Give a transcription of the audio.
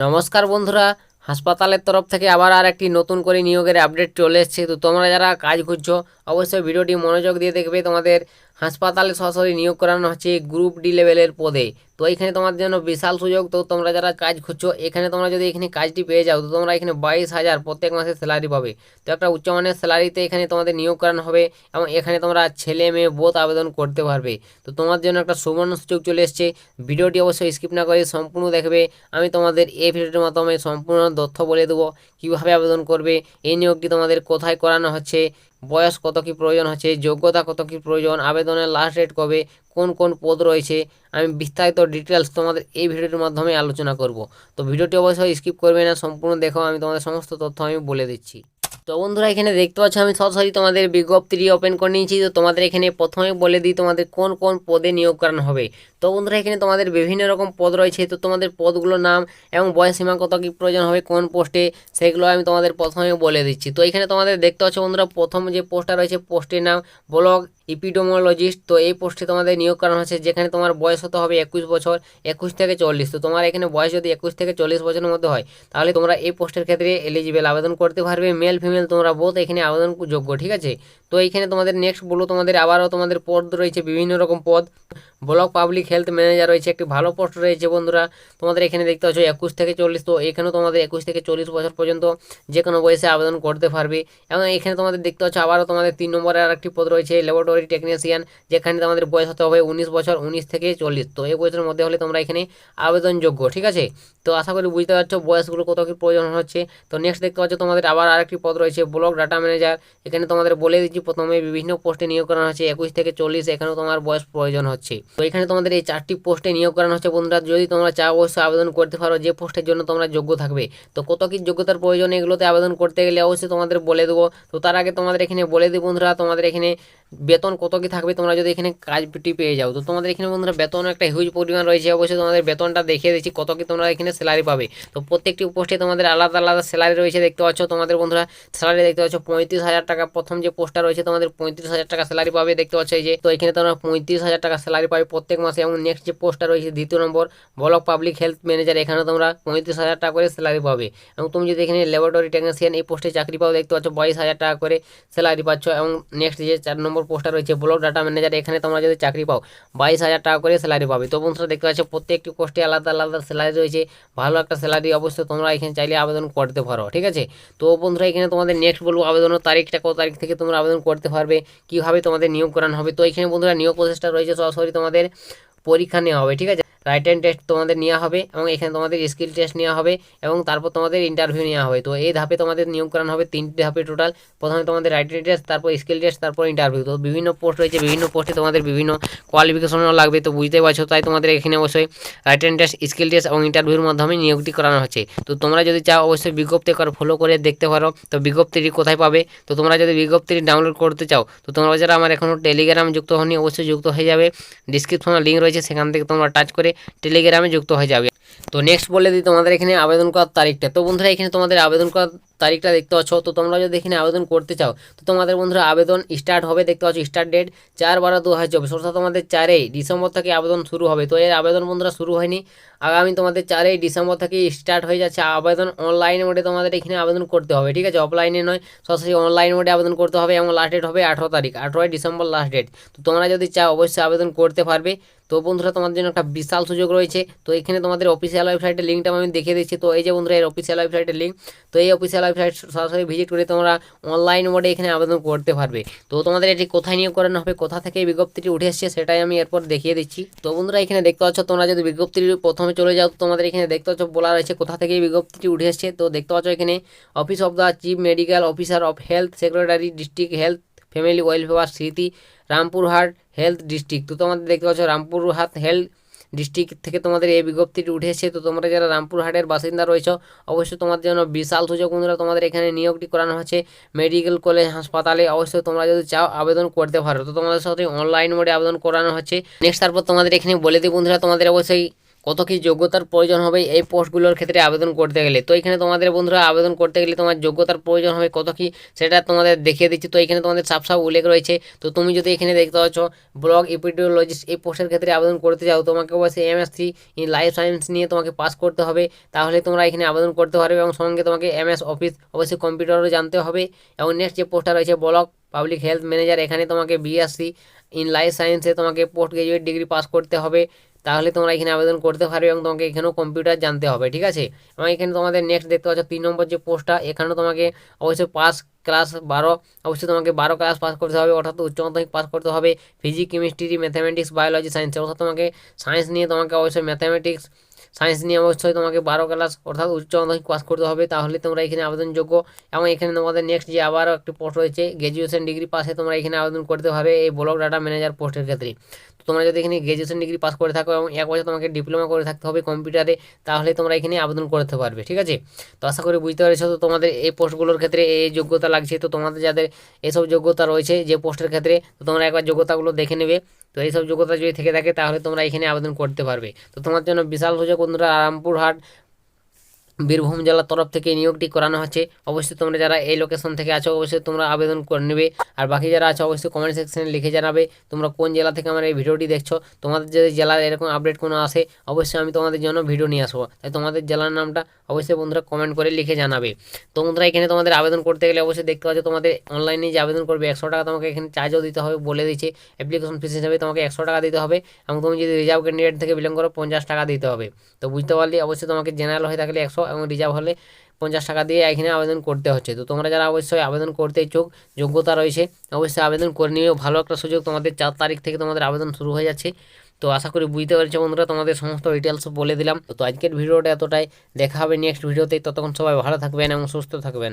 নমস্কার বন্ধুরা, হাসপাতালের তরফ থেকে আবার আর একটি নতুন করে নিয়োগের আপডেট চলে এসেছে। তো তোমরা যারা কাজ খুঁজছো অবশ্যই ভিডিওটি মনোযোগ দিয়ে দেখবে। তোমাদের হাসপাতালে সরাসরি নিয়োগ করানো হচ্ছে গ্রুপ ডি লেভেলের পদে। তো এখানে তোমাদের জন্য বিশাল সুযোগ। তো তোমরা যারা কাজ খুঁজছো এখানে তোমরা যদি এখানে কাজটি পেয়ে যাও তো তোমরা এখানে 22,000 প্রত্যেক মাসে স্যালারি পাবে। তো একটা উচ্চমানের স্যালারিতে এখানে তোমাদের নিয়োগ করানো হবে এবং এখানে তোমরা ছেলে মেয়ে বোথ আবেদন করতে পারবে। তো তোমার জন্য একটা সুবর্ণ সুযোগ চলে এসছে। ভিডিওটি অবশ্যই স্কিপ না করে সম্পূর্ণ দেখবে। আমি তোমাদের এই ভিডিওটির মাধ্যমে সম্পূর্ণ তথ্য বলে দেবো কীভাবে আবেদন করবে, এই নিয়োগটি তোমাদের কোথায় করানো হচ্ছে, বয়স কত কী প্রয়োজন হচ্ছে, যোগ্যতা কত কী প্রয়োজন, আবেদনের লাস্ট ডেট কবে, কোন কোন পদ রয়েছে, আমি বিস্তারিত ডিটেলস তোমাদের এই ভিডিওটির মাধ্যমে আলোচনা করব। তো ভিডিওটি অবশ্যই স্কিপ করবে না, সম্পূর্ণ দেখো, আমি তোমাদের সমস্ত তথ্য আমি বলে দিচ্ছি। তো বন্ধুরা এখানে দেখতে পাচ্ছ আমি সরাসরি তোমাদের বিজ্ঞপ্তিটি ওপেন করে নিয়েছি। তো তোমাদের এখানে প্রথমে বলে দিই তোমাদের কোন কোন পদে নিয়োগ করানো হবে। তো বন্ধুরা এখানে তোমাদের বিভিন্ন রকম পদ রয়েছে। তো তোমাদের পদগুলোর নাম এবং বয়স সীমা কত কী প্রয়োজন হবে কোন পোস্টে সেগুলো আমি তোমাদের প্রথমে বলে দিচ্ছি। তো এখানে তোমাদের দেখতে পাচ্ছ বন্ধুরা প্রথম যে পোস্টটা রয়েছে পোস্টের নাম ব্লক ইপিডেমোলজিস্ট। তো এই পোস্টে তোমাদের নিয়োগ করানো হচ্ছে, যেখানে তোমার বয়স হতে হবে 21 বছর, 21 থেকে 40। তো তোমার এখানে বয়স যদি 21 থেকে 40 বছরের মধ্যে হয় তাহলে তোমরা এই পোস্টের ক্ষেত্রে এলিজিবল, আবেদন করতে পারবে। মেল ফিমেল তোমরা বোথ এখানে আবেদন যোগ্য, ঠিক আছে। তো এইখানে তোমাদের নেক্সট বলো, তোমাদের আবারও তোমাদের পদ রয়েছে বিভিন্ন রকম পদ। ব্লক পাবলিক হেলথ ম্যানেজার রয়েছে, একটি ভালো পোস্ট রয়েছে বন্ধুরা। তোমাদের এখানে দেখতে পাচ্ছ 21 থেকে 40। তো এখানেও তোমাদের 21 থেকে 40 বছর পর্যন্ত যে কোনো বয়সে আবেদন করতে পারবে। এবং এখানে তোমাদের দেখতে পাচ্ছ আবারও তোমাদের 3 নম্বরে আর একটি পদ রয়েছে ল্যাবরেটরি টেকনিশিয়ান, যেখানে তোমাদের বয়স হতে হবে 19 বছর, 19 থেকে 40। তো এই বয়সের মধ্যে হলে তোমরা এখানে আবেদনযোগ্য, ঠিক আছে। তো আশা করি বুঝতে পারছো বয়সগুলো কত কী প্রয়োজন হচ্ছে। তো নেক্সট দেখতে পাচ্ছ তোমাদের আবার আরেকটি পদ রয়েছে ব্লক ডাটা ম্যানেজার। এখানে তোমাদের বলে দিচ্ছি প্রথমে বিভিন্ন পোস্টে নিয়োগ করানো হচ্ছে 21 থেকে 40, এখানেও তোমার বয়স প্রয়োজন হচ্ছে। তো এখানে তোমাদের এই 4টি পোস্টে নিয়োগ করানো হচ্ছে বন্ধুরা। যদি তোমরা চাও অবশ্যই আবেদন করতে পারো যে পোস্টের জন্য তোমরা যোগ্য থাকবে। তো কত কী যোগ্যতার প্রয়োজন এগুলোতে আবেদন করতে গেলে অবশ্যই তোমাদের বলে দেবো। তো তার আগে তোমাদের এখানে বলে দিই বন্ধুরা তোমাদের এখানে বেতন কত কী থাকবে তোমরা যদি এখানে কাজটি পেয়ে যাও। তো তোমাদের এখানে বন্ধুরা বেতন একটা হিউজ পরিমাণ রয়েছে। অবশ্যই তোমাদের বেতনটা দেখিয়ে দিচ্ছি কত কী তোমরা এখানে স্যালারি পাবে। তো প্রত্যেকটি পোস্টে তোমাদের আলাদা আলাদা স্যালারি রয়েছে দেখতে পাচ্ছ। তোমাদের বন্ধুরা স্যালারি দেখতে পাচ্ছ 35,000 টাকা। প্রথম যে পোস্টটা রয়েছে তোমাদের 35,000 টাকা স্যালারি পাবে দেখতে পাচ্ছ এই যে। তো এখানে তোমরা 35,000 টাকা স্যালারি পাবে প্রত্যেক মাসে। এবং নেক্সট যে পোস্টটা রয়েছে দ্বিতীয় নম্বর ব্লক পাবলিক হেলথ ম্যানেজার, এখানে তোমরা 35,000 টাকা করে স্যালারি পাবে। এবং তুমি যদি এখানে ল্যাবরেটরি টেকনিশিয়ান এই পোস্টে চাকরি পাও দেখতে পাচ্ছ 22,000 টাকা করে স্যালারি পাচ্ছ। এবং নেক্সট যে 4 নম্বর পোস্টটা রয়েছে ব্লক ডাটা ম্যানেজার, এখানে তোমরা যদি চাকরি পাও 22,000 টাকা করে স্যালারি পাবে। তো বন্ধুরা দেখতে পাচ্ছ প্রত্যেকটি পোস্টে আলাদা আলাদা স্যালারি রয়েছে, ভালো একটা স্যালারি। অবশ্যই তোমরা এখানে চাইলে আবেদন করতে পারো, ঠিক আছে। তো বন্ধুরা এখানে তোমাদের নেক্সট বলবো আবেদনের তারিখটা, কত তারিখ থেকে তোমরা আবেদন করতে পারবে, কীভাবে তোমাদের নিয়োগ করানো হবে। তো এখানে বন্ধুরা নিয়োগ প্রসেসটা রয়েছে সরাসরি তোমাদের পরীক্ষা নেওয়া হবে, ঠিক আছে। রাইটেন টেস্ট তোমাদের নেওয়া হবে এবং এখানে তোমাদের স্কিল টেস্ট নেওয়া হবে এবং তারপর তোমাদের ইন্টারভিউ নেওয়া হবে। তো এই ধাপে তোমাদের নিয়োগ করানো হবে 3টি ধাপে টোটাল। প্রথমে তোমাদের রাইটেন টেস্ট, তারপর স্কিল টেস্ট, তারপর ইন্টারভিউ। তো বিভিন্ন পোস্ট রয়েছে, বিভিন্ন পোস্টে তোমাদের বিভিন্ন কোয়ালিফিকেশনও লাগবে। তো বুঝতে পারছো, তাই তোমাদের এখানে অবশ্যই রাইটেন টেস্ট, স্কিল টেস্ট এবং ইন্টারভিউর মাধ্যমে নিয়োগটি করানো হচ্ছে। তো তোমরা যদি চাও অবশ্যই বিজ্ঞপ্তি ফলো করে দেখতে পারো। তো বিজ্ঞপ্তিটি কোথায় পাবে, তো তোমরা যদি বিজ্ঞপ্তিটি ডাউনলোড করতে চাও তো তোমরা যারা আমার এখনও টেলিগ্রাম যুক্ত হয়নি অবশ্যই যুক্ত হয়ে যাবে। ডিসক্রিপশনে লিঙ্ক রয়েছে, সেখান থেকে তোমরা টাচ করে টেলিগ্রামে যুক্ত হয়ে যাবে। তো নেক্সট বলে দিই তোমাদের এখানে আবেদন করার তারিখটা। তো বন্ধুরা এখানে তোমাদের আবেদন করার তারিখটা দেখতে পাচ্ছ। তো তোমরা যদি এখানে আবেদন করতে চাও তো তোমাদের বন্ধুরা আবেদন স্টার্ট হবে দেখতে পাচ্ছ, স্টার্ট ডেট 4/12/2024, অর্থাৎ তোমাদের 4ই ডিসেম্বর থেকে আবেদন শুরু হবে। তো এর আবেদন বন্ধুরা শুরু হয়নি, আগামী তোমাদের 4ই ডিসেম্বর থেকে স্টার্ট হয়ে যাচ্ছে আবেদন। অনলাইন মোডে তোমাদের এখানে আবেদন করতে হবে, ঠিক আছে, অফলাইনে নয়, সরাসরি অনলাইন মোডে আবেদন করতে হবে। এবং লাস্ট ডেট হবে 18 তারিখ, 18ই ডিসেম্বর লাস্ট ডেট। তো তোমরা যদি চাও অবশ্যই আবেদন করতে পারবে। তো বন্ধুরা তোমাদের জন্য একটা বিশাল সুযোগ রয়েছে। তো এখানে তোমাদের অফিসিয়াল ওয়েবসাইটের লিঙ্কটা আমি দেখিয়ে দিচ্ছি। তো এই যে বন্ধুরা এর অফিসিয়াল ওয়েবসাইটের লিঙ্ক। তো এই অফিসিয়াল ওয়েবসাইট সরাসরি ভিজিট করে তোমরা অনলাইন মোডে এখানে আবেদন করতে পারবে। তো তোমাদের এটি কোথায় নিয়োগ করানো হবে, কোথা থেকে এই বিজ্ঞপ্তিটি উঠে এসেছে সেটাই আমি এরপর দেখিয়ে দিচ্ছি। তো বন্ধুরা এখানে দেখতে পাচ্ছ, তোমরা যদি বিজ্ঞপ্তির প্রথমে চলে যাও তো তোমাদের এখানে দেখতে পাচ্ছ বলা রয়েছে কোথা থেকে এই বিজ্ঞপ্তিটি উঠে এসেছে। তো দেখতে পাচ্ছ এখানে office of the chief medical officer of health secretary, district health family welfare, স্মৃতি, রামপুরহাট হেলথ ডিস্ট্রিক্ট। তো তোমাদের দেখতে পাচ্ছ রামপুরহাট হেলথ ডিস্ট্রিক্ট থেকে তোমাদের এই বিজ্ঞপ্তিটি উঠেছে। তো তোমরা যারা রামপুরহাটের বাসিন্দা রয়েছে অবশ্যই তোমাদের জন্য বিশাল সুযোগ বন্ধুরা, তোমাদের এখানে নিয়োগটি করানো হচ্ছে মেডিকেল কলেজ হাসপাতালে। অবশ্যই তোমরা যদি চাও আবেদন করতে পারো। তো তোমাদের সাথে অনলাইন মোডে আবেদন করানো হচ্ছে। নেক্সট তারপর তোমাদের এখানে বলে দিই বন্ধুরা তোমাদের অবশ্যই কত কি যোগ্যতার প্রয়োজন হবে এই পোস্টগুলোর ক্ষেত্রে আবেদন করতে গেলে। তো এখানে তোমাদের বন্ধুরা আবেদন করতে গেলে তোমার যোগ্যতার প্রয়োজন হবে কত কি সেটা তোমাদের দেখিয়ে দিচ্ছি। তো এখানে তোমাদের সাফ সাফ উল্লেখ রয়েছে। তো তুমি যদি এখানে দেখতে পাচ্ছ ব্লগ এপিডিওলজিস্ট এই পোস্টের ক্ষেত্রে আবেদন করতে চাও, তোমাকে অবশ্যই এমএসসি ইন লাইফ সায়েন্স নিয়ে তোমাকে পাস করতে হবে, তাহলে তোমরা এখানে আবেদন করতে পারবে। এবং সঙ্গে তোমাকে এমএস অফিস অবশ্যই কম্পিউটারও জানতে হবে। এবং নেক্সট যে পোস্টটা রয়েছে ব্লক পাবলিক হেলথ ম্যানেজার, এখানে তোমাকে বিএসসি ইন লাইফ সায়েন্সে তোমাকে পোস্ট গ্রাজুয়েট ডিগ্রি পাস করতে হবে, তাহলে তোমরা এখানে আবেদন করতে পারবে। এবং তোমাকে এখানেও কম্পিউটার জানতে হবে, ঠিক আছে। এবং এখানে তোমাদের নেক্সট দেখতে পাচ্ছ 3 নম্বর যে পোস্টটা, এখানেও তোমাকে অবশ্যই পাস ক্লাস 12, অবশ্যই তোমাকে 12 ক্লাস পাস করতে হবে, অর্থাৎ উচ্চ মাধ্যমিক পাস করতে হবে। Physics chemistry mathematics biology science, অর্থাৎ তোমাকে সায়েন্স নিয়ে তোমাকে অবশ্যই ম্যাথামেটিক্স সায়েন্স নিয়ে অবশ্যই তোমাকে 12 ক্লাস অর্থাৎ উচ্চ মাধ্যমিক পাস করতে হবে, তাহলে তোমরা এখানে আবেদনযোগ্য। এবং এখানে তোমাদের নেক্সট যে আবারও একটি পোস্ট রয়েছে গ্র্যাজুয়েশন ডিগ্রি পাসে তোমরা এখানে আবেদন করতে পারবে এই ব্লক ডাটা ম্যানেজার পোস্টের ক্ষেত্রে। তো তোমরা যদি এখানে গ্র্যাজুয়েশন ডিগ্রি পাস করে থাকো এবং 1 বছর তোমাকে ডিপ্লোমা করে থাকতে হবে কম্পিউটারে, তাহলে তোমরা এখানে আবেদন করতে পারবে, ঠিক আছে। তো আশা করি বুঝতে পেরেছো। তো তোমাদের এই পোস্টগুলোর ক্ষেত্রে এই যোগ্যতা লাগছে। তো তোমাদের যাদের এসব যোগ্যতা রয়েছে যে পোস্টের ক্ষেত্রে, তো তোমরা একবার যোগ্যতাগুলো দেখে নেবে। তো এইসব যোগ্যতা যদি থেকে থাকে তাহলে তোমরা এখানে আবেদন করতে পারবে। তো তোমার জন্য বিশাল সুযোগ বন্ধুরা, রামপুরহাট বীরভূম জেলার তরফ থেকে নিয়োগটি করানো হচ্ছে। অবশ্যই তোমরা যারা এই লোকেশন থেকে আছো অবশ্যই তোমরা আবেদন করে নেবে। আর বাকি যারা আছো অবশ্যই কমেন্ট সেকশনে লিখে জানাবে তোমরা কোন জেলা থেকে আমার এই ভিডিওটি দেখছো। তোমাদের যদি জেলার এরকম আপডেট কোনো আসে অবশ্যই আমি তোমাদের জন্য ভিডিও নিয়ে আসবো, তাই তোমাদের জেলার নামটা অবশ্যই বন্ধুরা কমেন্ট করে লিখে জানাবে। তো বন্ধুরা এখানে তোমাদের আবেদন করতে গেলে অবশ্যই দেখতে পাচ্ছ তোমাদের অনলাইনে যে আবেদন করবে 100 টাকা তোমাকে এখানে চার্জও দিতে হবে, বলে দিচ্ছে অ্যাপ্লিকেশন ফিস হিসাবে তোমাকে 100 টাকা দিতে হবে। এবং তুমি যদি রিজার্ভ ক্যান্ডিডেট থেকে বিলং করো 50 টাকা দিতে হবে। তো বুঝতে পারলে অবশ্যই তোমাকে জেনারেল হয়ে থাকলে 100 এবং রিজার্ভ হলে 50 টাকা দিয়ে এখানে আবেদন করতে হচ্ছে। তো তোমরা যারা অবশ্যই আবেদন করতে ইচ্ছুক, যোগ্যতা রয়েছে, অবশ্যই আবেদন করে নিও। ভালো একটা সুযোগ, তোমাদের 4 তারিখ থেকে তোমাদের আবেদন শুরু হয়ে যাচ্ছে। তো আশা করি বুঝতে পেরেছো বন্ধুরা, তোমাদের সমস্ত ডিটেলস বলে দিলাম। তো আজকের ভিডিওটা এতটাই, দেখা হবে নেক্সট ভিডিওতে। ততক্ষণ সবাই ভালো থাকবেন এবং সুস্থ থাকবেন।